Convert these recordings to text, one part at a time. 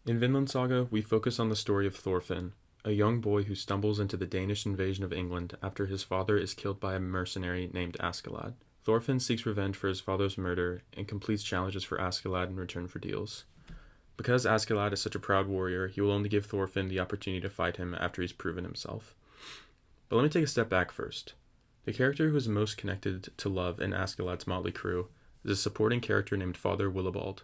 In Vinland Saga, we focus on the story of Thorfinn, a young boy who stumbles into the Danish invasion of England after his father is killed by a mercenary named Askeladd. Thorfinn seeks revenge for his father's murder and completes challenges for Askeladd in return for deals. Because Askeladd is such a proud warrior, he will only give Thorfinn the opportunity to fight him after he's proven himself. But let me take a step back first. The character who is most connected to love in Askeladd's motley crew is a supporting character named Father Willibald.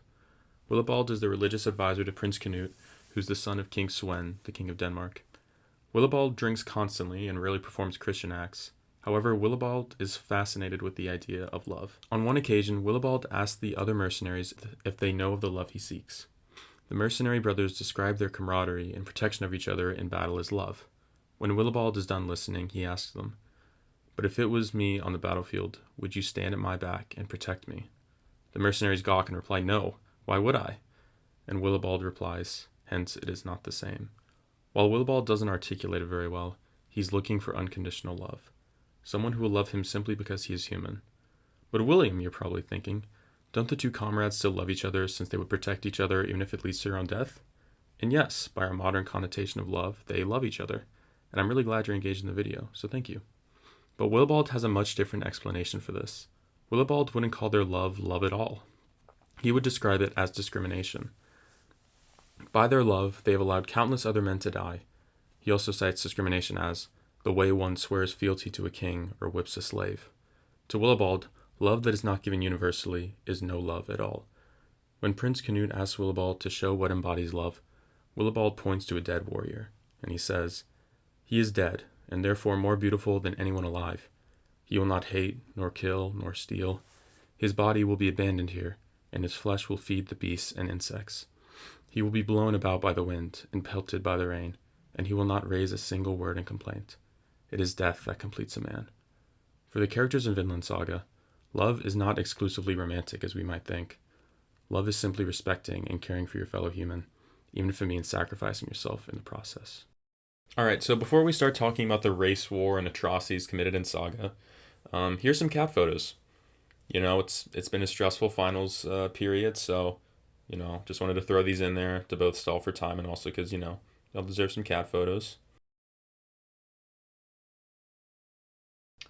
Willibald is the religious advisor to Prince Canute, who's the son of King Sven, the king of Denmark. Willibald drinks constantly and rarely performs Christian acts. However, Willibald is fascinated with the idea of love. On one occasion, Willibald asks the other mercenaries if they know of the love he seeks. The mercenary brothers describe their camaraderie and protection of each other in battle as love. When Willibald is done listening, he asks them, "But if it was me on the battlefield, would you stand at my back and protect me?" The mercenaries gawk and reply, "No, why would I?" And Willibald replies, "Hence it is not the same." While Willibald doesn't articulate it very well, he's looking for unconditional love. Someone who will love him simply because he is human. But William, you're probably thinking, don't the two comrades still love each other since they would protect each other even if it leads to their own death? And yes, by our modern connotation of love, they love each other. And I'm really glad you're engaged in the video, so thank you. But Willibald has a much different explanation for this. Willibald wouldn't call their love love at all. He would describe it as discrimination. By their love, they have allowed countless other men to die. He also cites discrimination as the way one swears fealty to a king or whips a slave. To Willibald, love that is not given universally is no love at all. When Prince Canute asks Willibald to show what embodies love, Willibald points to a dead warrior, and he says, "He is dead, and therefore more beautiful than anyone alive. He will not hate, nor kill, nor steal. His body will be abandoned here, and his flesh will feed the beasts and insects. He will be blown about by the wind and pelted by the rain, and he will not raise a single word in complaint. It is death that completes a man." For the characters in Vinland Saga, love is not exclusively romantic as we might think. Love is simply respecting and caring for your fellow human, even if it means sacrificing yourself in the process. Alright, so before we start talking about the race war and atrocities committed in Saga, here's some cat photos. It's been a stressful finals period, so just wanted to throw these in there to both stall for time and also because, y'all deserve some cat photos.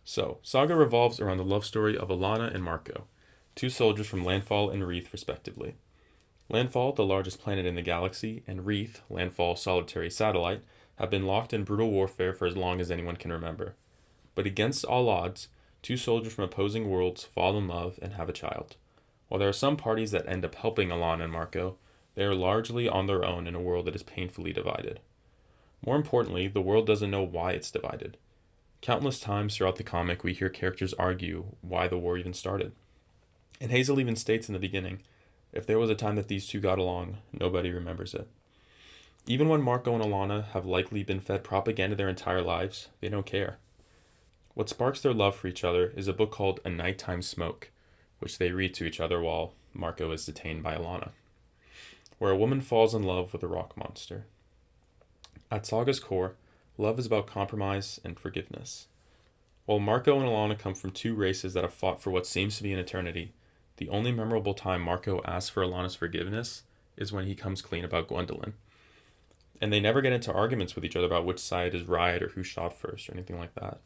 So, Saga revolves around the love story of Alana and Marco, two soldiers from Landfall and Wreath, respectively. Landfall, the largest planet in the galaxy, and Wreath, Landfall's solitary satellite, have been locked in brutal warfare for as long as anyone can remember. But against all odds, two soldiers from opposing worlds fall in love and have a child. While there are some parties that end up helping Alana and Marco, they are largely on their own in a world that is painfully divided. More importantly, the world doesn't know why it's divided. Countless times throughout the comic, we hear characters argue why the war even started. And Hazel even states in the beginning, if there was a time that these two got along, nobody remembers it. Even when Marco and Alana have likely been fed propaganda their entire lives, they don't care. What sparks their love for each other is a book called A Nighttime Smoke, which they read to each other while Marco is detained by Alana, where a woman falls in love with a rock monster. At Saga's core, love is about compromise and forgiveness. While Marco and Alana come from two races that have fought for what seems to be an eternity, the only memorable time Marco asks for Alana's forgiveness is when he comes clean about Gwendolyn. And they never get into arguments with each other about which side is right or who shot first or anything like that.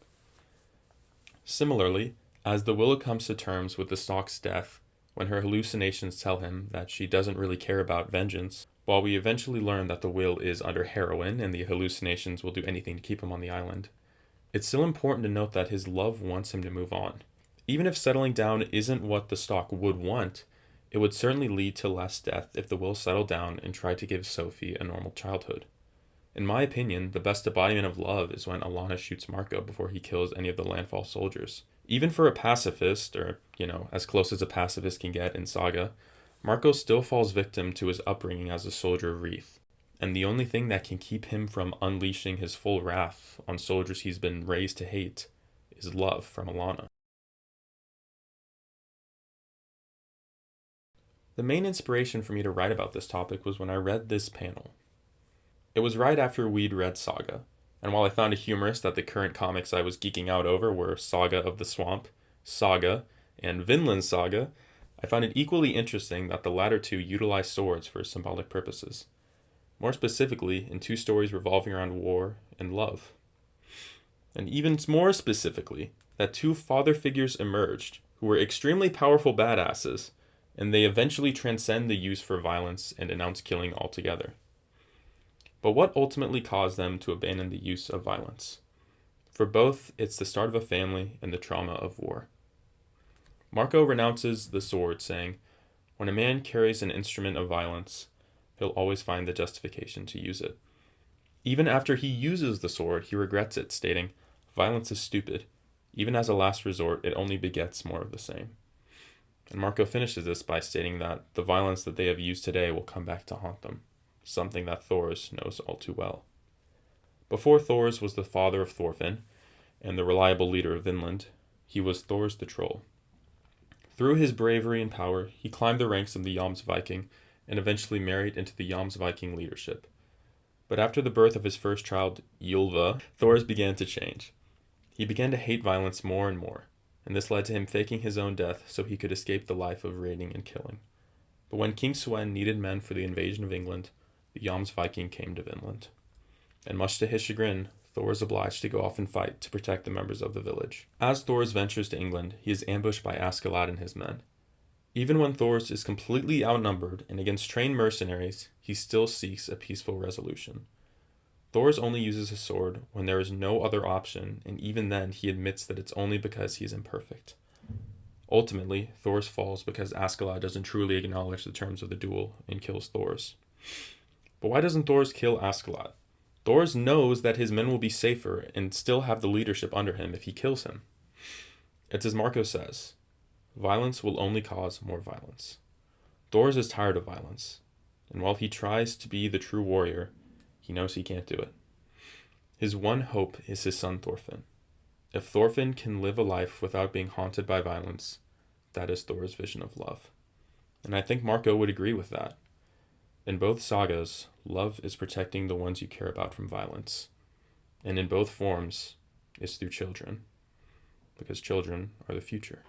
Similarly, as the Willow comes to terms with the Stalk's death, when her hallucinations tell him that she doesn't really care about vengeance, while we eventually learn that the Will is under heroin and the hallucinations will do anything to keep him on the island, it's still important to note that his love wants him to move on. Even if settling down isn't what the Stalk would want, it would certainly lead to less death if the Will settled down and tried to give Sophie a normal childhood. In my opinion, the best embodiment of love is when Alana shoots Marco before he kills any of the Landfall soldiers. Even for a pacifist, or, as close as a pacifist can get in Saga, Marco still falls victim to his upbringing as a soldier of Wreath. And the only thing that can keep him from unleashing his full wrath on soldiers he's been raised to hate is love from Alana. The main inspiration for me to write about this topic was when I read this panel. It was right after we'd read Saga, and while I found it humorous that the current comics I was geeking out over were Saga of the Swamp, Saga, and Vinland Saga, I found it equally interesting that the latter two utilize swords for symbolic purposes. more specifically in two stories revolving around war and love. And even more specifically, that two father figures emerged who were extremely powerful badasses, and they eventually transcend the use for violence and denounce killing altogether. But what ultimately caused them to abandon the use of violence? For both, it's the start of a family and the trauma of war. Marco renounces the sword, saying, "When a man carries an instrument of violence, he'll always find the justification to use it." Even after he uses the sword, he regrets it, stating, "Violence is stupid. Even as a last resort, it only begets more of the same." And Marco finishes this by stating that the violence that they have used today will come back to haunt them, something that Thors knows all too well. Before Thors was the father of Thorfinn and the reliable leader of Vinland, he was Thors the Troll. Through his bravery and power, he climbed the ranks of the Jomsviking and eventually married into the Jomsviking leadership. But after the birth of his first child, Ylva, Thors began to change. He began to hate violence more and more, and this led to him faking his own death so he could escape the life of raiding and killing. But when King Sven needed men for the invasion of England, the Jomsviking came to Vinland. And much to his chagrin, Thor is obliged to go off and fight to protect the members of the village. As Thor ventures to England, he is ambushed by Askeladd and his men. Even when Thor is completely outnumbered and against trained mercenaries, he still seeks a peaceful resolution. Thor only uses his sword when there is no other option, and even then he admits that it's only because he is imperfect. Ultimately, Thor falls because Askeladd doesn't truly acknowledge the terms of the duel and kills Thor. But why doesn't Thor kill Askeladd? Thor knows that his men will be safer and still have the leadership under him if he kills him. It's as Marco says, violence will only cause more violence. Thor is tired of violence, and while he tries to be the true warrior, he knows he can't do it. His one hope is his son Thorfinn. If Thorfinn can live a life without being haunted by violence, that is Thor's vision of love. And I think Marco would agree with that. In both sagas, love is protecting the ones you care about from violence. And in both forms, it's through children. Because children are the future.